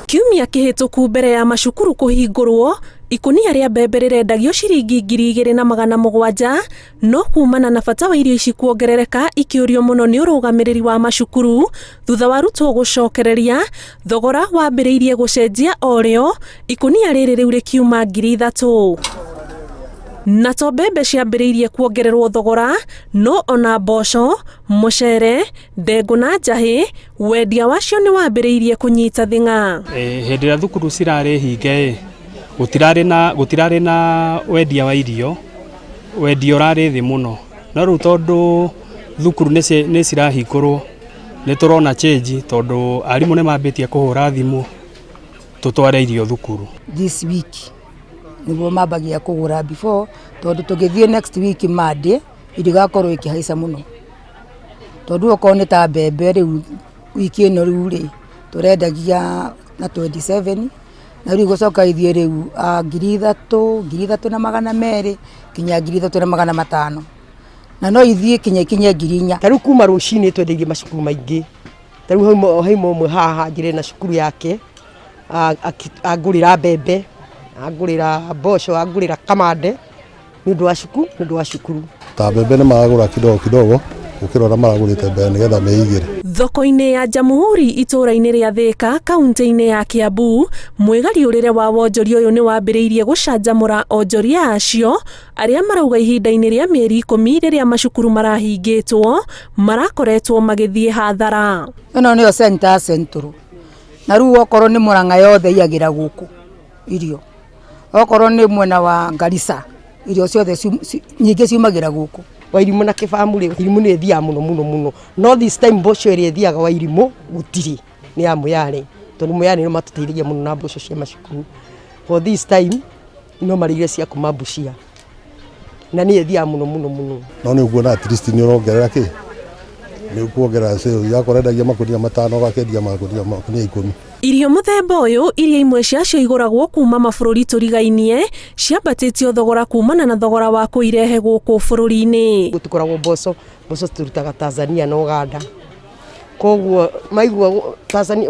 Kiumia kĩhĩtũku mbere ya macukuru kũhingũrwo, ikunia rĩa mbembe rĩrendagio ciringi 2,700, no kumana na bata wa irio ici kuongerereka ikĩũrio mũno nĩ ũrũgamĩrĩri wa macukuru thutha wa arutwo gũcokereria, thogora wambĩrĩirie gũcenjia o rĩo, ikunia rĩrĩ rĩu rĩkiuma 3,000. Na to mbembe ciambĩrĩirie kuongererwo thogora, no ona mboco, mũcere, ndengũ na njahĩ, wendia wacio nĩ wambĩrĩirie kũnyita thing'a. Hĩndĩ ĩrĩa thukuru cirarĩ hinge, gũtirarĩ na wendia wa irio, wendia ũrarĩ thĩ mũno. No rĩu tondũ thukuru nĩ cirahingũrwo, nĩ tũrona change tondũ arimũ nĩ mambĩtie kũhũra thimũ tũtware irio thukuru. This week nĩguo mambagia kũgũra before, tondũ tũgĩthiĩ next week Monday irigakorwo ikĩhaica mũno. Tondũ okorwo nĩ ta mbembe rĩu wiki ĩno rĩu rĩ tũrendagia na 27, na rĩu gũcoka ithiĩ rĩu 3,200 kinya 3,500, na no ithiĩ kinye 4,000. Tarĩu kuma rũcinĩ twendeirie macukuru maingĩ. Tarĩu haima ũmwe haha njĩre na cukuru yake agũrĩra mbembe, agũrĩra mboco, agũrĩra kamande nĩ ũndũ wa cukuru. Ta mbembe nĩ maragũra kidogo ukirora maragũrĩte mbembe nĩgetha meigĩre. Thoko-inĩ ya Jamhuri itũũra-inĩ rĩa Thika, kaunti-inĩ ya Kiambu, mwĩgariũrĩre wa wonjoria ũyũ nĩ wambĩrĩirie gũcanjamũra onjoria acio, arĩa marauga ihinda-inĩ rĩa mĩeri 10 rĩrĩa macukuru marahingĩtwo, marakoretwo magĩthiĩ hathara. Ĩno nĩyo center central. Na rĩu okorwo nĩ Murang'a yothe iagĩra gũkũ irio. Okorwo nĩ mwena wa Garissa, irio ciothe nyingĩ ciumagĩra gũkũ. Wairimu na Kĩbamu rĩ, Wairimu nĩ ĩthiaga mũno. No this time mboco ĩrĩa ĩthiaga Wairimu gũtirĩ, nĩ ya Mũyale. Tondũ Mũyale nĩ matũteithagia mũno na mboco cia macukuru. For this time no marĩire cia kuma Busia. Na nĩ ĩthiaga mũno. No nĩ ũkuona at least nĩ ũrongerera kĩ? Nĩ ũkuongerera sales, yakorendagia makũnia 5 gakendia makũnia 10. Irio mũthemba ũyũ, iria imwe ciacio igũragwo kuma mabũrũri tũrigainie, ciambatĩtio thogora kumana na thogora wa kũirehe gũkũ bũrũri-inĩ. Gũtikoragwo mboco tũrutaga Tanzania na Uganda. Koguo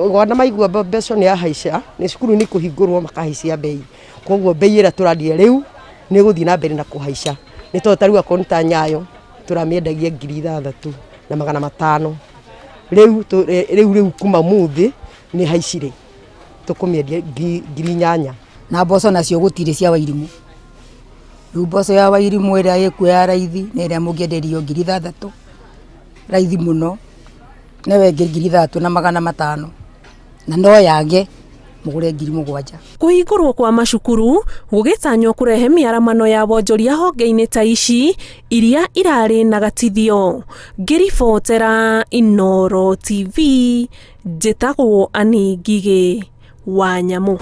Uganda maigua mboco nĩ yahaica, nĩ cukuru nĩ kũhingũrwo makahaicia bei. Koguo bei ĩrĩa tũrandie rĩu nĩ gũthiĩ na mbere na kũhaica. Nĩ tondũ tarĩu akorwo nĩ ta Nyayo tũramĩendagia 3,500. Rĩu kuma muthĩ nĩ haicire tũkũmĩendia 8,000. Na mboco nacio gũtirĩ cia Wairimu. Rĩu mboco ya Wairimu ĩrĩa ĩkuo ya raithi na ĩrĩa mũngĩenderio 6,000 raithi mũno, na wengie 3,500, na no yage mũgũre 7,000. Kũhingũrwo kwa macukuru gũgĩtanywo kũrehe mĩaramano ya wonjoria honge-inĩ ta ici iria irarĩ na gatithio. Ngĩribotera Inooro TV, njĩtagwo Ani Ngigĩ wa Nyamũ.